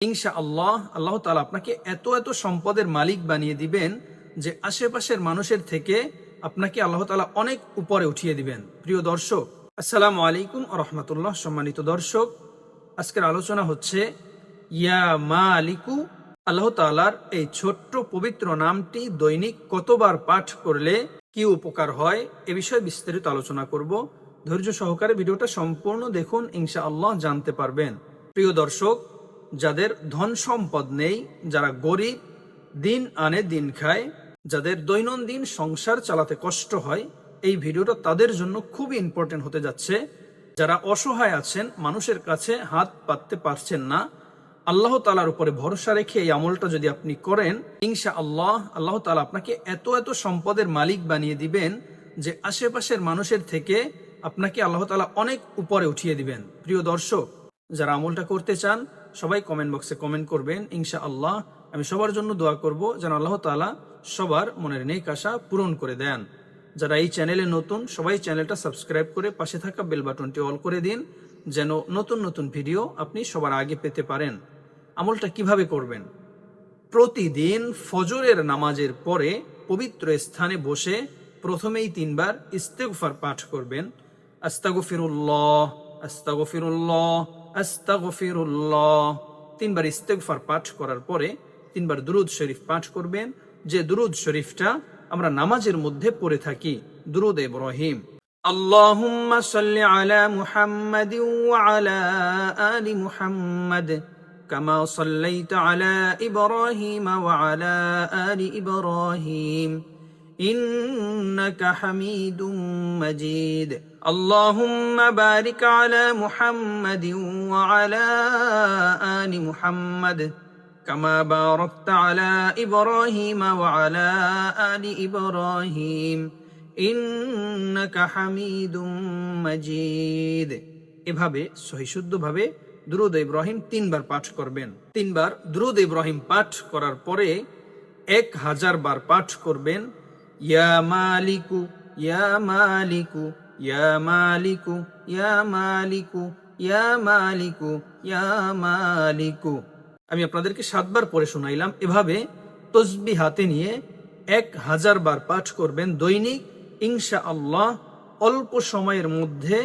ইনশাআল্লাহ আল্লাহ তাআলা আপনাকে এত এত সম্পদের মালিক বানিয়ে দিবেন যে আশেপাশের মানুষের থেকে আপনাকে আল্লাহ তাআলা অনেক উপরে উঠিয়ে দিবেন। প্রিয় দর্শক, আসসালামু আলাইকুম ওয়া রাহমাতুল্লাহ। সম্মানিত দর্শক, আজকের আলোচনা হচ্ছে ইয়া মালিকু। আল্লাহ তাআলার এই ছোট্ট পবিত্র নামটি দৈনিক কতবার পাঠ করলে কি উপকার হয় এ বিষয়ে বিস্তারিত আলোচনা করব। ধৈর্য সহকারে ভিডিওটা সম্পূর্ণ দেখুন, ইনশাআল্লাহ জানতে পারবেন। প্রিয় দর্শক, যাদের ধন সম্পদ নেই, যারা গরিব, দিন আনে দিন খায়, যাদের দৈনন্দিন সংসার চালাতে কষ্ট হয়, এই ভিডিওটা তাদের জন্য খুবই ইম্পর্টেন্ট হতে যাচ্ছে। যারা অসহায় আছেন, মানুষের কাছে হাত পাততে পারছেন না, আল্লাহ তাআলার উপরে ভরসা রেখে এই আমলটা যদি আপনি করেন, ইনশাআল্লাহ আল্লাহ তাআলা আপনাকে এত এত সম্পদের মালিক বানিয়ে দিবেন যে আশেপাশের মানুষের থেকে আপনাকে আল্লাহ তাআলা অনেক উপরে উঠিয়ে দিবেন। প্রিয় দর্শক, যারা আমলটা করতে চান সবাই কমেন্ট বক্সে কমেন্ট করবেন। ইনশাআল্লাহ আমি সবার জন্য দোয়া করব যেন আল্লাহ তাআলা সবার মনের নেক আশা পূরণ করে দেন। যারা এই চ্যানেলে নতুন, সবাই চ্যানেলটা সাবস্ক্রাইব করে পাশে থাকা বেল বাটনটি অল করে দিন, যেন নতুন নতুন ভিডিও আপনি সবার আগে পেতে পারেন। আমলটা কিভাবে করবেন? প্রতিদিন ফজরের নামাজের পরে পবিত্র স্থানে বসে প্রথমেই 3 বার ইস্তেগফার পাঠ করবেন। আস্তাগফিরুল্লাহ, আস্তাগফিরুল্লাহ, আস্তাগফিরুল্লাহ। 3 বার ইস্তেগফার পাঠ করার পরে 3 বার দুরূদ শরীফ পাঠ করবেন, যে দুরূদ শরীফটা আমরা নামাজের মধ্যে পড়ে থাকি, দুরূদ ইব্রাহিম। আল্লাহুম্মা সাল্লি আলা মুহাম্মাদিন ওয়া আলা আলি মুহাম্মাদ কামা সাল্লাইতা আলা ইব্রাহিম ওয়া আলা আলি ইব্রাহিম ইন্নাকা হামিদুম মাজিদ। اللهم بارك على محمد وعلى آل محمد كما باركت على إبراهيم وعلى آل إبراهيم إنك حميد مجيد। এভাবে সহিশুদ্ধভাবে দুরূদ ইব্রাহিম 3 বার পাঠ করবেন। 3 বার দুরূদ ইব্রাহিম পাঠ করার পরে 1000 বার পাঠ করবেন ইয়া মালিকু, ইয়া মালিকু, ইয়া মালিকু, ইয়া মালিকু, ইয়া মালিকু, ইয়া মালিকু। আমি আপনাদেরকে 7 বার পড়ে শোনাইলাম। এভাবে তসবিহ হাতে নিয়ে 1000 বার পাঠ করবেন দৈনিক। ইনশাআল্লাহ অল্প সময়ের মধ্যে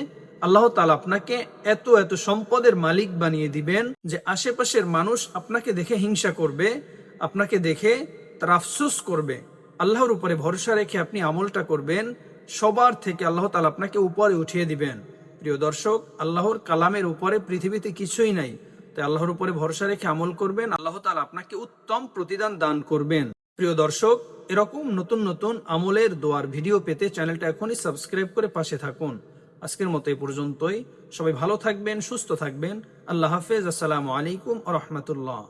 আল্লাহ তাআলা আপনাকে এত এত সম্পদের মালিক বানিয়ে দিবেন যে আশেপাশের মানুষ আপনাকে দেখে হিংসা করবে, আপনাকে দেখে তারা আফসোস করবে। আল্লাহর উপরে ভরসা রেখে আপনি আমলটা করবেন, সবার থেকে আল্লাহ তাআলা আপনাকে উপরে উঠিয়ে দিবেন। প্রিয় দর্শক, আল্লাহর কালামের উপরে পৃথিবীতে কিছুই নাই, তাই আল্লাহর উপরে ভরসা রেখে আমল করবেন, আল্লাহ তাআলা আপনাকে উত্তম প্রতিদান দান করবেন। প্রিয় দর্শক, এরকম নতুন নতুন আমলের দোয়ার ভিডিও পেতে চ্যানেলটা এখনই সাবস্ক্রাইব করে পাশে থাকুন। আজকের মতো এই পর্যন্তই। সবাই ভালো থাকবেন, সুস্থ থাকবেন। আল্লাহ হাফেজ। আসসালামু আলাইকুম ওয়া রাহমাতুল্লাহ।